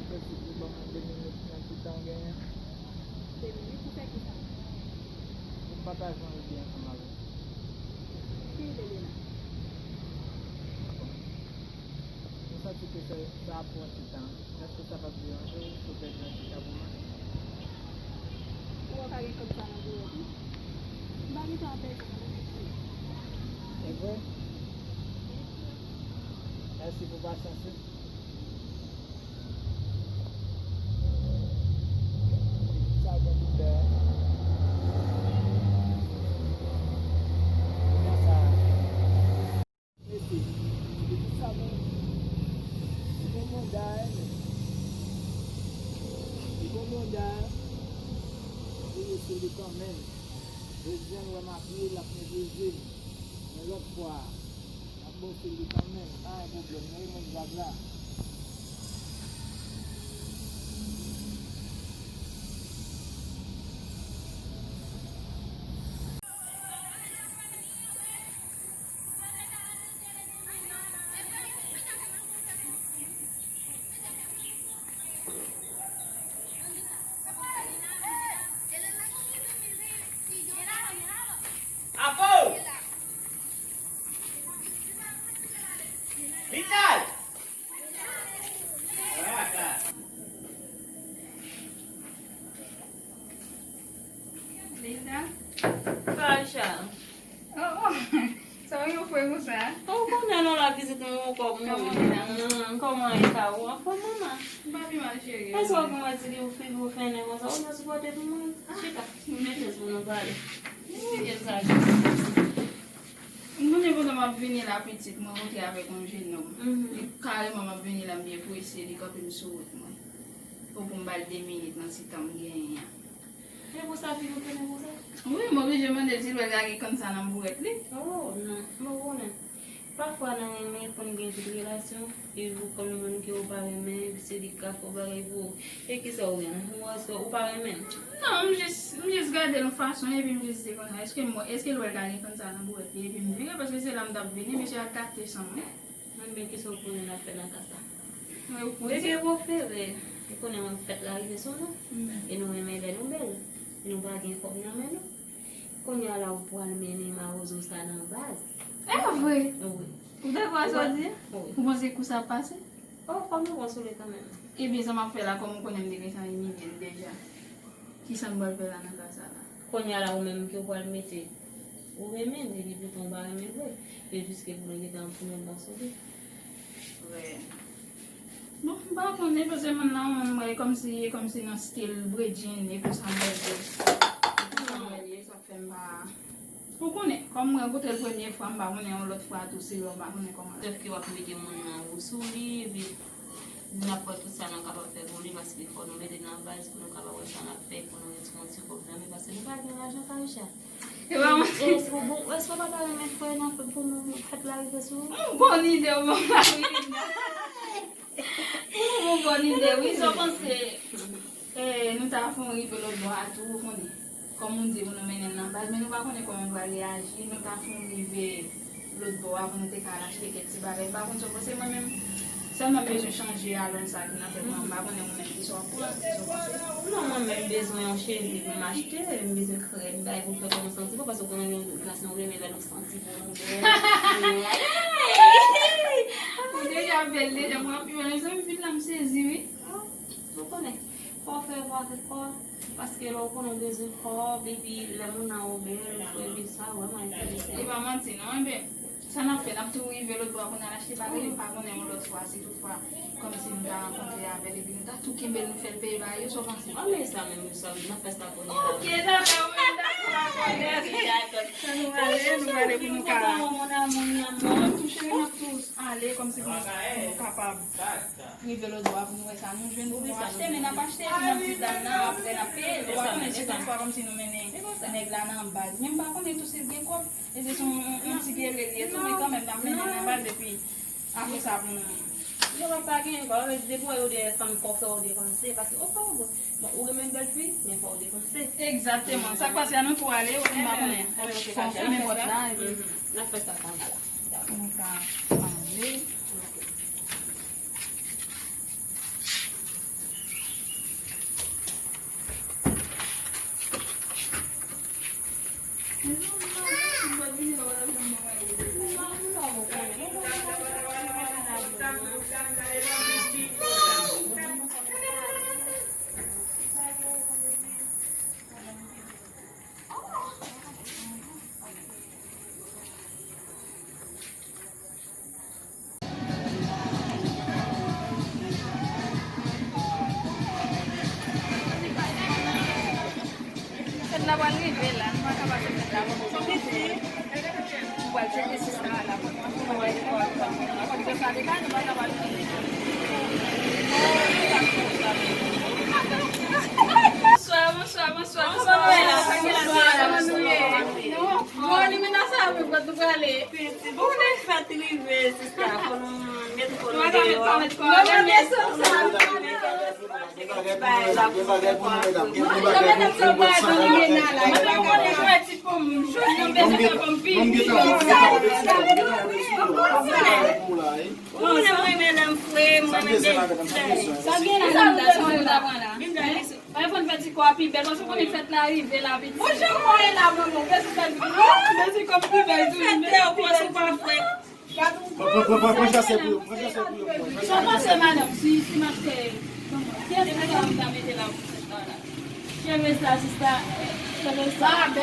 Presidi bon 2 minutes nan ki tan genyen. 2 minutes pou fè ki sa? Pou patajan ou bien sa mave. Ki de la? Mwen sa ti ke sa apou an ti tan. Eske sa pa biyanje, sou pe jan ti kabouman. Ou akage kom sa nan bou eti? Bagi tan apè sa nan eti? E vwe? Mersi pou pasansi. Sa gen di de. Sa. Mersi. Sa men. Di bon monday. Di bon monday. Di se di kan men. Deuxième wè ma pi la fne deuxième. Mais l'autre fois, la bosse di kan men. Pas un problème. Mwen mwen zag la. Linda? Fasha. Oo. Sa yung foi mo sa? Oh, kung ano la visit mo ko mo. Como está o a mama. Babi mal chega. Mas só como é que o filho o fene, mas o nosso pode ter uma chica. Não metes no vale. Exato. Mwen evon nan map vini la pitit mwen wote avek an jen nom. Kareman map vini la mye pou ese di kopi m sou wot mwen. Pou pou mbal 2 minit nan si tam gen ya. E você filho que não usa? Oui, mwen vije mwen de zil wè gage kon sa nan bouet li. Oh, não. Não vou né. Parfois na minha com ninguém de relação, eu vou com o mano que eu pago mesmo, se de cá for vai vou. E que só alguém, não gosto o pago mesmo. Nan, mwen jes gade loun fason epi mwen jes de kon sa. Eske lwè gage kon sa nan bouet li epi mwen vige paske se la mdap vini, mwen se atate san mwen. Não bem que só por na pena casa. Mwen ou pou O que ese. eu vou fazer? Quando eu pego lá e isso não, e não é melhor não belo, e não vai ganhar como não melhor. Quando eu lá o poal menino a usa está na base. E vwe? Oui. Ou de kwa so di? Oui. Ou mwen se kou sa pase? Oh, como eu gosto de também. Ebi sa map fè la kon mwen konen de gen sa yi minyen deja. Ki san bol fè la nan kasa la. Quando eu lá o mesmo que eu vou meter, o remendo ele botou um barra mesmo, e disse que vou lhe dar um pulo na sobe. Vwe. Bon, ba konen pese man nan mwen mwen kom si nan stil brejin e pou san bol de. Sa fè mba. Ou konen, kom mwen gote l pwenye fwa mba konen yon lot fwa tou si yon ba konen koman. Deve que eu acredito muito no suli, na porta sai não acaba de rolir, mas se for no meio na base, quando acaba de estar na pé, quando eles vão se cobrar, mas você não vai ganhar já tá já. E ba mwen? Esse pagamento foi na popularização. Bon ide ou bon la winda. Bon ide, oui, so kon se nou ta fon rive lot bo atou konen. Kom moun di moun menen nan baz, men nou ba konen kon moun va reagi, nou ta fon rive lot bo avon nou te ka rachete ket si bagay. Ba kon so kon se mwen men, se mwen bezo chanje alon sa ki nan fet mwen ba konen moun men ki so pou la, so kon se. Non, moi même besoin en chérie pour m'acheter, me besoin de créer, bah vous faites comme senti parce qu'on a une classe non mais là nous senti pour Ou deja bel deja mwen api mwen se mwen fit la msezi, oui. vous connaissez. Faut faire voir des fois parce que là on a besoin de baby la mon a ouvert, faut bien ça vraiment E ba manti nan, be, sa nan fe nap tou rive lot bo akon nan achete bagay, pa konen yon lot fwa, si tout fwa, kom si nou ta renkontre avel, epi nou ta tou kimbe nou fel pey ba, yo so kon si. Ah mais ça même ça n'a pas ça qu'on Ok, da pe ou men da kwa konen. Sa nou ale pou nou ka. Nan touche yon ap tou ale, kom si nou kapab rive lot bo akon nou e sa nou jwen nou achete, men ap achete, nan tit dan nan, apre na pe, do akon si tout fwa kom si nou menen neg la nan baz. Men ba konen tou se gen kop, e se son yon si gen regye, tou men kan men nan menen nan baz, epi apre sa pou nou. Je vais pas gagner quoi, des fois il y a des femmes pour faire des conseils parce que au fond bon ou même belle fille mais pour des conseils. Exactement. Ça passe à nous pour aller au Marocain. On fait mes bottes là et puis la fête ça comme ça. on va aller. la voie arriver là, nous pas capable de mettre la voie. On va checker si ça va là. On va aller voir. On va faire des cas, nous pas capable de Bonsoir. Bon, ni mina sabe quando vai ler. Bom, né? Fatilive, sister. Quando meto por Não vai me Vai quando vai se copiar, bem, nós vamos fazer lá e ver lá. Hoje eu vou lá, mamãe, ver se vai se copiar, bem, eu posso para frente. Pode já ser por Só você, madame, se marquei. Quem é que vai me meter lá? Quem vai estar, se está? Bem, sabe,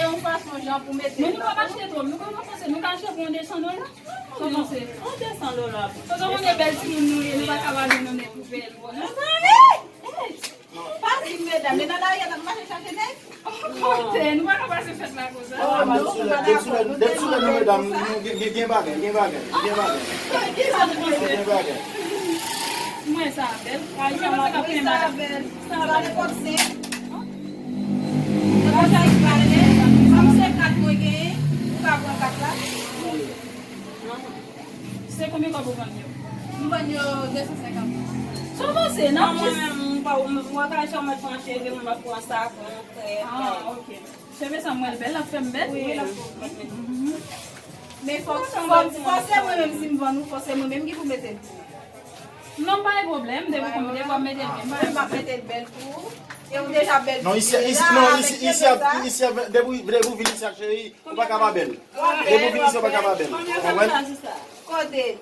eu faço um jogo para meter. Mas nunca mais chegou, nunca chegou onde deixando lá. Só você. Onde é São Laurent? Só vamos ver se não vai acabar vindo no velho. Pasti beda, beda dah ya tak masih sakit deh. Não vai acabar se fez lá coisa. Deve ser no medam, ninguém baga. Não é sabe? Aí já vai ficar bem mais. Sabe pode ser. Kalau saya ibarat deh, kamu sekat kau ini, buka kat lah. Você comigo a boca meu. Bukan yo desa sekat. Só você, não? Uma caixa mais uma chega, uma com a saco, Ah, ok. Você vê Samuel belle, la femme belle? Oui, la Mais forcément moi-même si me vendre, forcément moi-même qui vous mettez. Não vai problema, devo meter Moi bem. ma mettez belle pour. Eu déjà belle. Non, ici, debout venir chercher, on va acabar belle. Debout venir, on va acabar belle. Côté,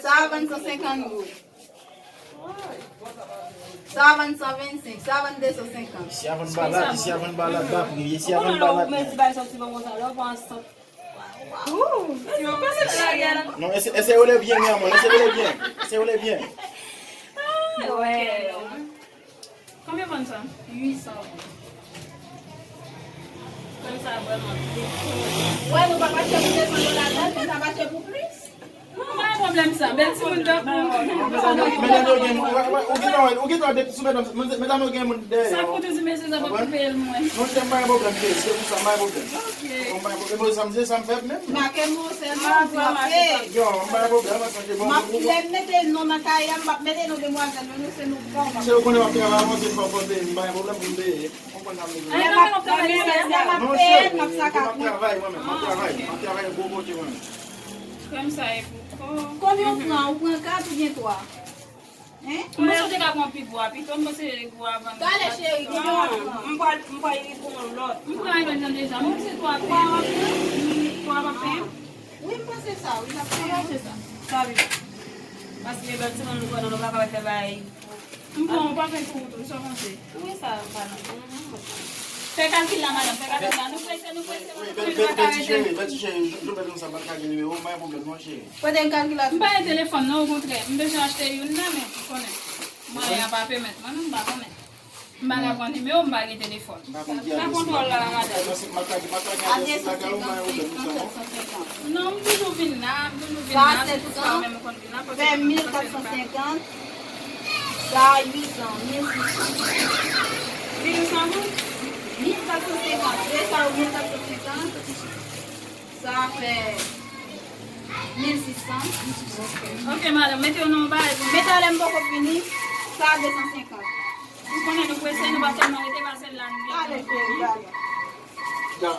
ça va 150 euros. Ça va 125, ça va 250. Ici avant balade, ici avant Quando balade. o mês vai só se vamos lá, eu posso. Non, essayez-le bien, mi amor, essayez-le bien. Ouais. Combien vend ça? 800. Comme ça, vraiment. Ouais, nous pas acheter pour 200 dollars, mais ça va acheter pour plus. Não vai problema ça. Belle si vous Mesdames, ça coûte du mais ça va couper le moins. non, c'est pas un problème, c'est pour ça, pas un problème. Ça me fait même. Ma que moi c'est ma fait. Yo, pas un problème, ça c'est bon. Ma les mettez non na kaya, ma mettez nos demoiselles, nous c'est nous bon. Si vous connaissez pas avancer pour porter, pas un problème pour me on peut l'amener. Non, je travaille beaucoup, tu vois. Comme ça, il faut. Combien on prend? On prend 4 ou bien 3? Hein? Mas eu tenho que comprar boa, então você boa vai. Allez chérie, combien on prend? Não pode ir com o lote. Não vai vender déjà, mas você boa boa vai bem. Oui, moi c'est ça, oui, ça fait. C'est ça. Sabe? Mas que vai ser um lugar no lugar vai ter vai. Bon, pas faire tout, só você. Où ça va? Fais calcul là madame, fais calcul là. Nous faisons. Petit chéri, je vais nous abattre le numéro, pas un problème, mon chéri. Pode un calculateur. Não vai telefone não, au contraire. Não deixa acheter une là mais connais. Moi il y a pas permettre, moi não pas connais. Mas la prendre numéro, on va le téléphone. Ça contrôle là, madame. À 250, Non, toujours venir là, Ça, 700. 20 450. Ça, 800, 1600. 1450. Et ça, 1450. Ça fait 1600. Ok madame, mettez au nom bas. Mettez les mots finis. Ça, 250. Vous connaissez, nous pouvons essayer, nous va seulement arrêter, va seulement. Allez, chérie, allez. Yeah,